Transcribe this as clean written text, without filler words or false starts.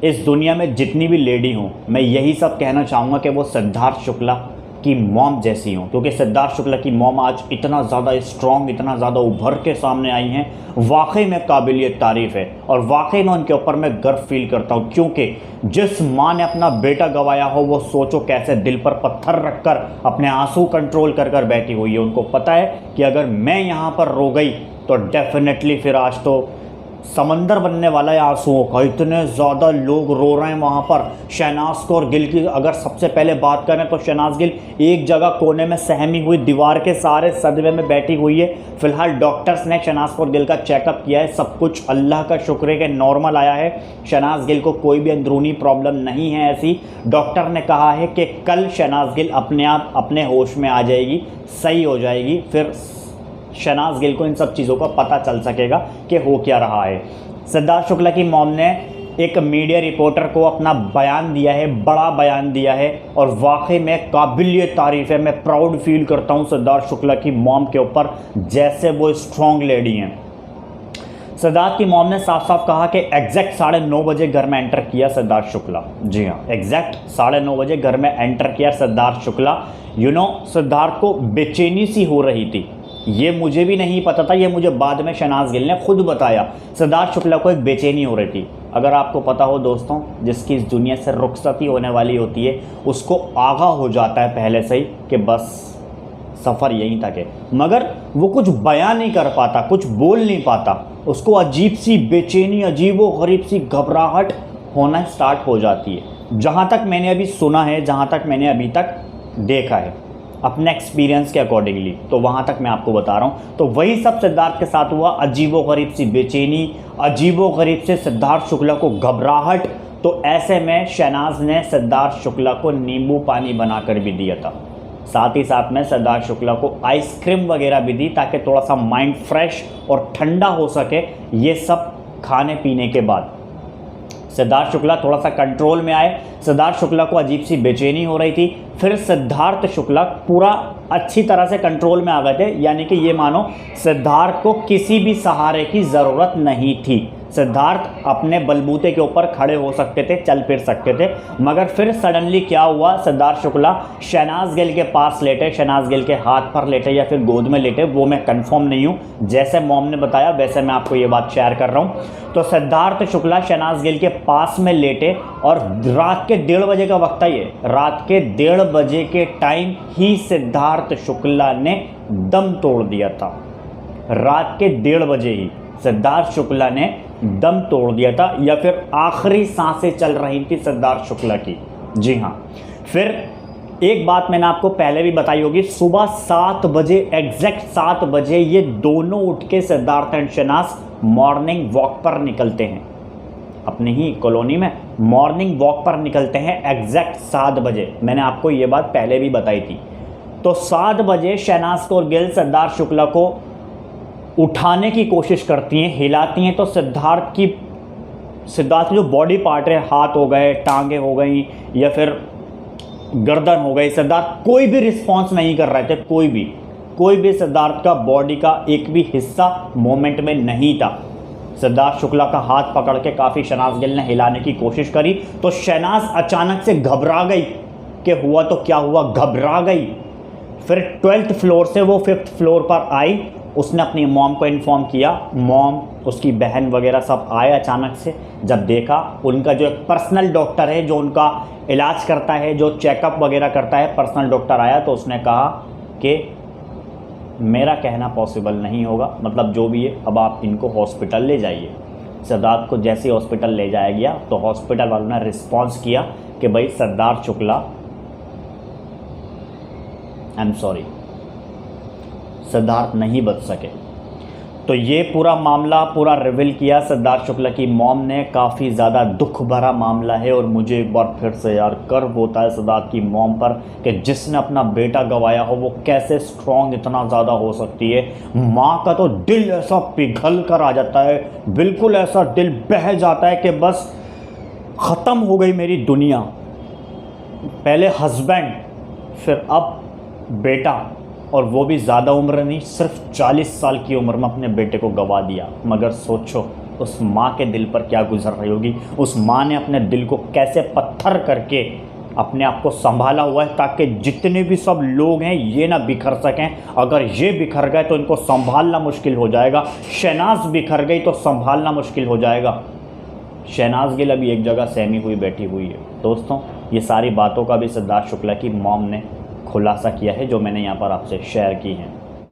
इस दुनिया में जितनी भी लेडी हों, मैं यही सब कहना चाहूँगा कि वो सिद्धार्थ शुक्ला की मॉम जैसी हों, क्योंकि सिद्धार्थ शुक्ला की मॉम आज इतना ज़्यादा स्ट्रॉन्ग, इतना ज़्यादा उभर के सामने आई हैं, वाकई में काबिलियत तारीफ़ है। और वाकई में उनके ऊपर मैं गर्व फील करता हूँ, क्योंकि जिस माँ ने अपना बेटा गंवाया हो, वो सोचो कैसे दिल पर पत्थर रखकर अपने आंसू कंट्रोल कर कर बैठी हुई है। उनको पता है कि अगर मैं यहाँ पर रो गई तो डेफिनेटली फिर आज तो समंदर बनने वाला है आंसुओं का। इतने ज़्यादा लोग रो रहे हैं वहाँ पर। शहनाज कौर गिल की अगर सबसे पहले बात करें तो शहनाज गिल एक जगह कोने में सहमी हुई दीवार के सहारे सदमे में बैठी हुई है। फिलहाल डॉक्टर्स ने शहनाज कौर गिल का चेकअप किया है, सब कुछ अल्लाह का शुक्र है कि नॉर्मल आया है। शहनाज गिल को कोई भी अंदरूनी प्रॉब्लम नहीं है ऐसी। डॉक्टर ने कहा है कि कल शहनाज गिल अपने आप अपने होश में आ जाएगी, सही हो जाएगी, फिर शहनाज गिल को इन सब चीज़ों का पता चल सकेगा कि हो क्या रहा है। सिद्धार्थ शुक्ला की मॉम ने एक मीडिया रिपोर्टर को अपना बयान दिया है, बड़ा बयान दिया है, और वाकई में काबिलियत तारीफ़ है। मैं प्राउड फील करता हूँ सिद्धार्थ शुक्ला की मॉम के ऊपर, जैसे वो स्ट्रॉन्ग लेडी हैं। सिद्धार्थ की मॉम ने साफ साफ कहा कि एग्जैक्ट 9:30 बजे घर में एंटर किया सिद्धार्थ शुक्ला। जी हाँ, एग्जैक्ट 9:30 बजे घर में एंटर किया सिद्धार्थ शुक्ला। सिद्धार्थ को बेचैनी सी हो रही थी, ये मुझे भी नहीं पता था, ये मुझे बाद में शहनाज गिल ने खुद बताया। सिद्धार्थ शुक्ला को एक बेचैनी हो रही थी। अगर आपको पता हो दोस्तों, जिसकी इस दुनिया से रुखसती होने वाली होती है, उसको आगाह हो जाता है पहले से ही कि बस सफ़र यहीं तक है, मगर वो कुछ बयान नहीं कर पाता, कुछ बोल नहीं पाता। उसको अजीब सी बेचैनी, अजीबो गरीब सी घबराहट होना स्टार्ट हो जाती है। जहाँ तक मैंने अभी सुना है, जहाँ तक मैंने अभी तक देखा है अपने एक्सपीरियंस के अकॉर्डिंगली, तो वहाँ तक मैं आपको बता रहा हूँ। तो वही सब सिद्धार्थ के साथ हुआ, अजीबो गरीब सी बेचैनी, अजीबो गरीब से सिद्धार्थ शुक्ला को घबराहट। तो ऐसे में शहनाज ने सिद्धार्थ शुक्ला को नींबू पानी बनाकर भी दिया था, साथ ही साथ में सिद्धार्थ शुक्ला को आइसक्रीम वगैरह भी दी, ताकि थोड़ा सा माइंड फ्रेश और ठंडा हो सके। ये सब खाने पीने के बाद सिद्धार्थ शुक्ला थोड़ा सा कंट्रोल में आए। सिद्धार्थ शुक्ला को अजीब सी बेचैनी हो रही थी, फिर सिद्धार्थ शुक्ला पूरा अच्छी तरह से कंट्रोल में आ गए थे। यानी कि ये मानो सिद्धार्थ को किसी भी सहारे की ज़रूरत नहीं थी। सिद्धार्थ अपने बलबूते के ऊपर खड़े हो सकते थे, चल फिर सकते थे। मगर फिर सडनली क्या हुआ, सिद्धार्थ शुक्ला शहनाज गिल के पास लेटे, शहनाज गिल के हाथ पर लेटे या फिर गोद में लेटे, वो मैं कंफर्म नहीं हूँ। जैसे मॉम ने बताया वैसे मैं आपको ये बात शेयर कर रहा हूँ। तो सिद्धार्थ शुक्ला शहनाज गिल के पास में लेटे, और रात के 1:30 बजे का वक्त है ये, रात के 1:30 बजे के टाइम ही सिद्धार्थ शुक्ला ने दम तोड़ दिया था। रात के 1:30 बजे ही सिद्धार्थ शुक्ला ने दम तोड़ दिया था, या फिर आखिरी सांसें चल रही थी सिद्धार्थ शुक्ला की। जी हाँ, फिर एक बात मैंने आपको पहले भी बताई होगी, सुबह 7 बजे, एग्जैक्ट 7 बजे ये दोनों उठ के Siddharth and Shehnaz morning walk पर निकलते हैं। अपनी ही कॉलोनी में मॉर्निंग वॉक पर निकलते हैं एग्जैक्ट 7 बजे। मैंने आपको ये बात पहले भी बताई थी। तो 7 बजे शहनाज कौर गिल सिद्धार्थ शुक्ला को उठाने की कोशिश करती हैं, हिलाती हैं, तो सिद्धार्थ की जो बॉडी पार्ट है, हाथ हो गए, टांगे हो गई या फिर गर्दन हो गई, सिद्धार्थ कोई भी रिस्पॉन्स नहीं कर रहे थे। कोई भी सिद्धार्थ का बॉडी का एक भी हिस्सा मोमेंट में नहीं था। सिद्धार्थ शुक्ला का हाथ पकड़ के काफ़ी शहनाज गिल ने हिलाने की कोशिश करी, तो शहनाज अचानक से घबरा गई कि हुआ तो क्या हुआ, घबरा गई। फिर 12th फ्लोर से वो 5th फ्लोर पर आई। उसने अपनी मॉम को इन्फॉर्म किया। मॉम, उसकी बहन वगैरह सब आए अचानक से। जब देखा, उनका जो एक पर्सनल डॉक्टर है, जो उनका इलाज करता है, जो चेकअप वगैरह करता है, पर्सनल डॉक्टर आया, तो उसने कहा कि मेरा कहना पॉसिबल नहीं होगा, मतलब जो भी है, अब आप इनको हॉस्पिटल ले जाइए। सिद्धार्थ को जैसे हॉस्पिटल ले जाया गया तो हॉस्पिटल वालों ने रिस्पॉन्स किया कि भाई Siddharth Shukla, I am sorry, Siddharth नहीं बच सके। तो ये पूरा मामला पूरा रिवील किया सिद्धार्थ शुक्ला की मॉम ने। काफ़ी ज़्यादा दुख भरा मामला है, और मुझे एक बार फिर से यार गर्व होता है सिद्धार्थ की मॉम पर कि जिसने अपना बेटा गंवाया हो वो कैसे स्ट्रॉन्ग इतना ज़्यादा हो सकती है। माँ का तो दिल ऐसा पिघल कर आ जाता है, बिल्कुल ऐसा दिल बह जाता है कि बस ख़त्म हो गई मेरी दुनिया। पहले हस्बैंड, फिर अब बेटा, और वो भी ज़्यादा उम्र नहीं, सिर्फ 40 साल की उम्र में अपने बेटे को गंवा दिया। मगर सोचो उस माँ के दिल पर क्या गुजर रही होगी, उस माँ ने अपने दिल को कैसे पत्थर करके अपने आप को संभाला हुआ है ताकि जितने भी सब लोग हैं ये ना बिखर सकें। अगर ये बिखर गए तो इनको संभालना मुश्किल हो जाएगा। शहनाज बिखर गई तो संभालना मुश्किल हो जाएगा। शहनाज गिल अभी एक जगह सहमी हुई बैठी हुई है। दोस्तों, ये सारी बातों का भी सिद्धार्थ शुक्ला की मॉम ने खुलासा किया है जो मैंने यहाँ पर आपसे शेयर की है।